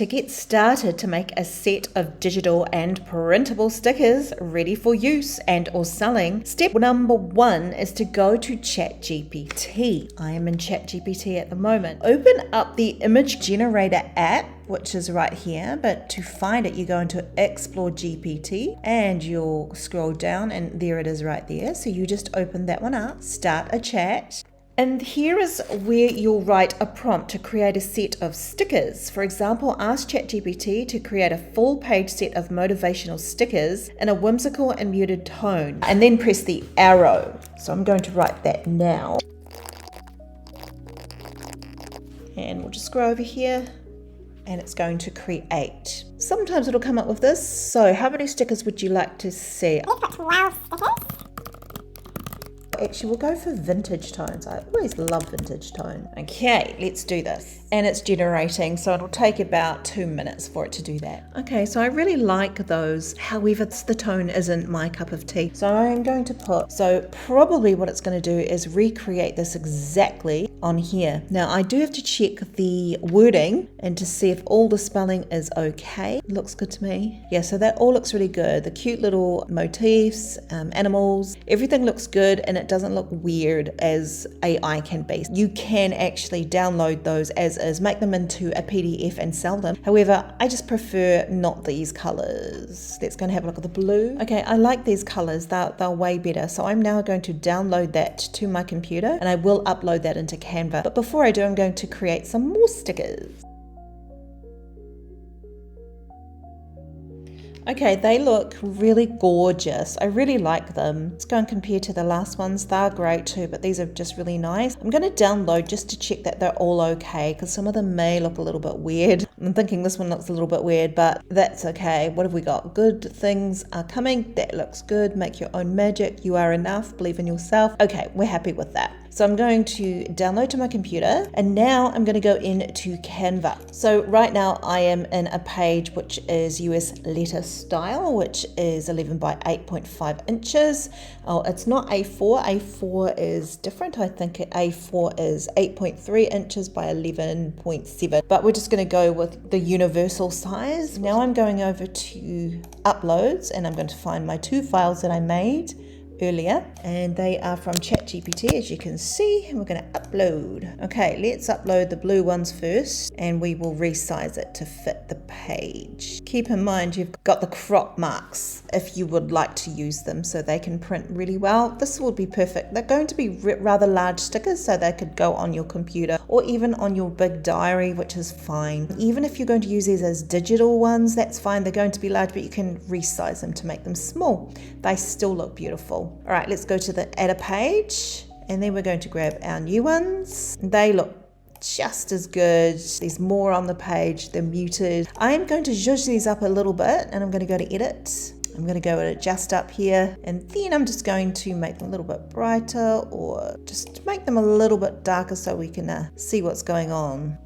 To get started to make a set of digital and printable stickers ready for use and or selling, step number 1 is to go to ChatGPT. I am in ChatGPT at the moment. Open up the image generator app, which is right here, but to find it you go into Explore GPT and you'll scroll down and there it is right there. So you just open that one up, start a chat. And here is where you'll write a prompt to create a set of stickers. For example, ask ChatGPT to create a full page set of motivational stickers in a whimsical and muted tone, and then press the arrow. So I'm going to write that now. And we'll just go over here and it's going to create. Sometimes it'll come up with this. So how many stickers would you like to see? Let's put 12 stickers. Actually, we'll go for vintage tones. I always love vintage tone. Okay, let's do this. And it's generating, so it'll take about 2 minutes for it to do that. Okay, so I really like those. However, the tone isn't my cup of tea. So I'm going to probably what it's going to do is recreate this exactly on here. Now, I do have to check the wording and to see if all the spelling is okay. Looks good to me. Yeah, so that all looks really good. The cute little motifs, animals, everything looks good and it doesn't look weird as AI can be. You can actually download those as is, make them into a PDF and sell them. However, I just prefer not these colors. Let's go and have a look at the blue. Okay, I like these colors. They're way better. So I'm now going to download that to my computer and I will upload that into Canva. But before I do, I'm going to create some more stickers. Okay, they look really gorgeous. I really like them. Let's go and compare to the last ones. They're great too, but these are just really nice. I'm going to download just to check that they're all okay, because some of them may look a little bit weird. I'm thinking this one looks a little bit weird, but that's okay. What have we got? Good things are coming. That looks good. Make your own magic. You are enough. Believe in yourself. Okay, we're happy with that. So I'm going to download to my computer and now I'm going to go into Canva. So right now I am in a page which is US letter style, which is 11 by 8.5 inches. Oh, it's not A4. A4 is different. I think A4 is 8.3 inches by 11.7, but we're just going to go with the universal size. Now I'm going over to uploads and I'm going to find my 2 files that I made earlier, and they are from ChatGPT, as you can see, and we're going to upload. Okay, let's upload the blue ones first and we will resize it to fit the page. Keep in mind you've got the crop marks if you would like to use them so they can print really well. This will be perfect. They're going to be rather large stickers, so they could go on your computer or even on your big diary, which is fine. Even if you're going to use these as digital ones, that's fine. They're going to be large, but you can resize them to make them small. They still look beautiful. All right, let's go to the Add a Page, and then we're going to grab our new ones. They look just as good. There's more on the page. They're muted. I am going to zhuzh these up a little bit, and I'm going to go to Edit. I'm going to go and adjust up here, and then I'm just going to make them a little bit brighter or just make them a little bit darker so we can see what's going on.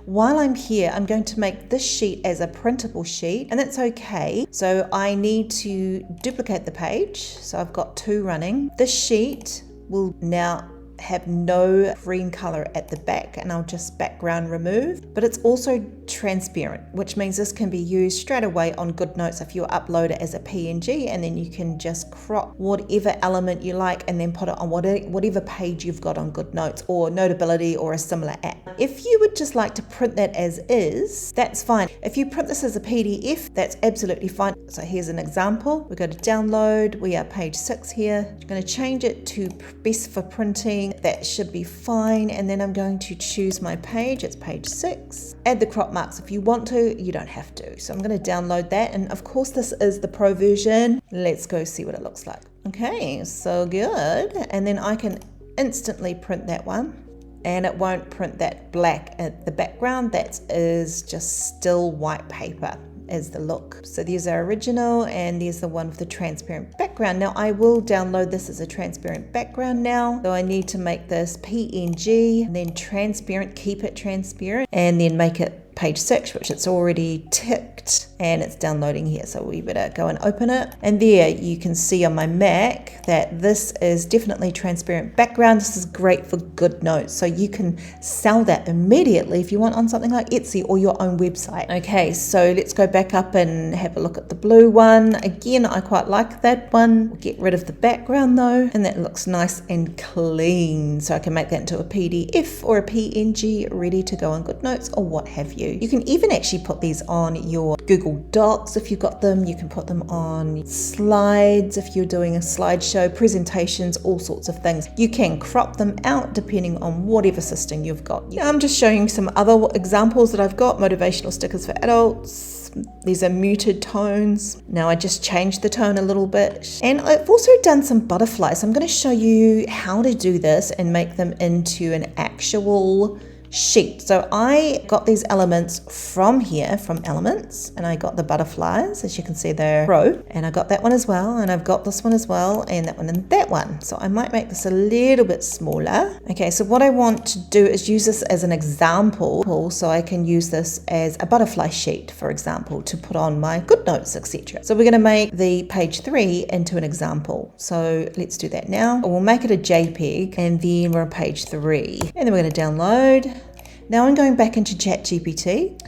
While I'm here, I'm going to make this sheet as a printable sheet, and that's okay. So I need to duplicate the page. So I've got 2 running. This sheet will now have no green color at the back, and I'll just background remove, but it's also transparent, which means this can be used straight away on GoodNotes if you upload it as a PNG, and then you can just crop whatever element you like and then put it on whatever page you've got on GoodNotes or Notability or a similar app. If you would just like to print that as is, that's fine. If you print this as a PDF, that's absolutely fine. So here's an example. We're going to download. We are page 6 here. I'm going to change it to best for printing. That should be fine, and then I'm going to choose my page. It's page 6. Add the crop marks if you want to. You don't have to. So I'm going to download that, and of course this is the pro version. Let's go see what it looks like. Okay, so good. And then I can instantly print that one, and it won't print that black at the background. That is just still white paper as the look. So there's our original, and there's the one with the transparent background. Now I will download this as a transparent background now. So I need to make this PNG and then transparent, keep it transparent, and then make it page 6, which it's already ticked, and it's downloading here, so we better go and open it. And there you can see on my Mac that this is definitely transparent background. This is great for GoodNotes, so you can sell that immediately if you want on something like Etsy or your own website. Okay, so let's go back up and have a look at the blue one. Again, I quite like that one. We'll get rid of the background though, and that looks nice and clean, so I can make that into a PDF or a PNG ready to go on GoodNotes or what have you. You can even actually put these on your Google Docs if you've got them. You can put them on slides if you're doing a slideshow, presentations, all sorts of things. You can crop them out depending on whatever system you've got. I'm just showing some other examples that I've got. Motivational stickers for adults. These are muted tones. Now I just changed the tone a little bit. And I've also done some butterflies. I'm going to show you how to do this and make them into an actual sheet. So I got these elements from here, from Elements, and I got the butterflies, as you can see they're row, and I got that one as well, and I've got this one as well, and that one and that one. So I might make this a little bit smaller. Okay, so what I want to do is use this as an example, so I can use this as a butterfly sheet, for example, to put on my GoodNotes, etc. So we're going to make the page 3 into an example. So let's do that now. We'll make it a JPEG, and then we're on page 3, and then we're going to download. Now I'm going back into ChatGPT,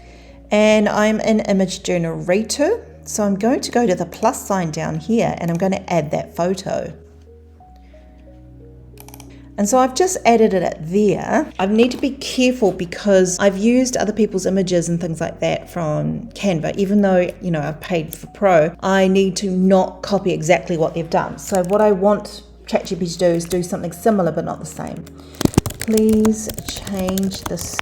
and I'm in image generator. So I'm going to go to the plus sign down here, and I'm going to add that photo. And so I've just added it there. I need to be careful because I've used other people's images and things like that from Canva. Even though, you know, I've paid for Pro, I need to not copy exactly what they've done. So what I want ChatGPT to do is do something similar but not the same. Please change this.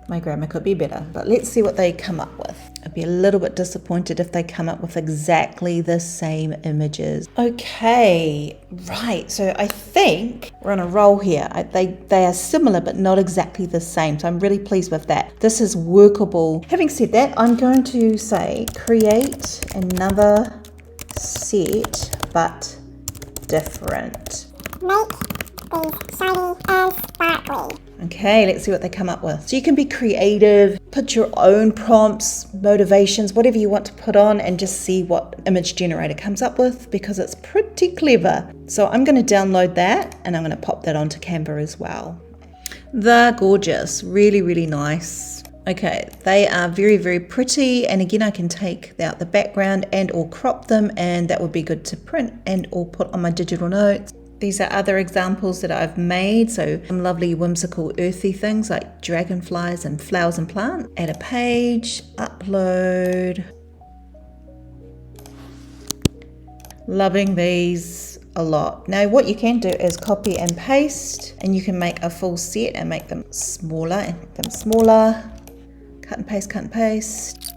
My grammar could be better, but let's see what they come up with. I'd be a little bit disappointed if they come up with exactly the same images. Okay, right, so I think we're on a roll here. They are similar, but not exactly the same, so I'm really pleased with that. This is workable. Having said that, I'm going to say create another set, but different. Make these shiny and sparkly. Okay, let's see what they come up with. So you can be creative, put your own prompts, motivations, whatever you want to put on, and just see what image generator comes up with, because it's pretty clever. So I'm going to download that, and I'm going to pop that onto Canva as well. They're gorgeous, really, really nice. Okay, they are very, very pretty, and again I can take out the background and or crop them, and that would be good to print and or put on my digital notes. These are other examples that I've made, so some lovely whimsical earthy things like dragonflies and flowers and plants. Add a page, upload. Loving these a lot. Now what you can do is copy and paste, and you can make a full set and make them smaller and make them smaller. Cut and paste, cut and paste.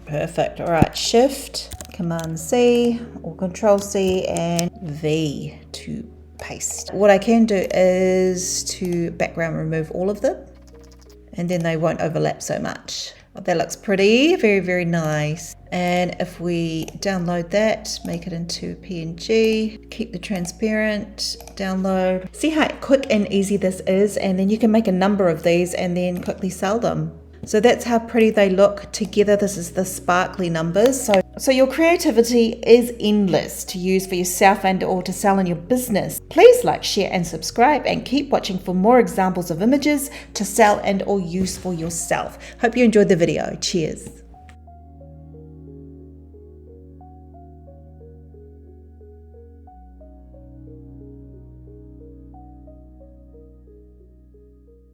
Perfect. All right, Shift, Command C or Control C and V to paste. What I can do is to background remove all of them, and then they won't overlap so much. Well, that looks pretty, very, very nice. And if we download that, make it into PNG, keep the transparent, download. See how quick and easy this is, and then you can make a number of these and then quickly sell them. So that's how pretty they look together. This is the sparkly numbers. So your creativity is endless to use for yourself and or to sell in your business. Please like, share and subscribe, and keep watching for more examples of images to sell and or use for yourself. Hope you enjoyed the video. Cheers.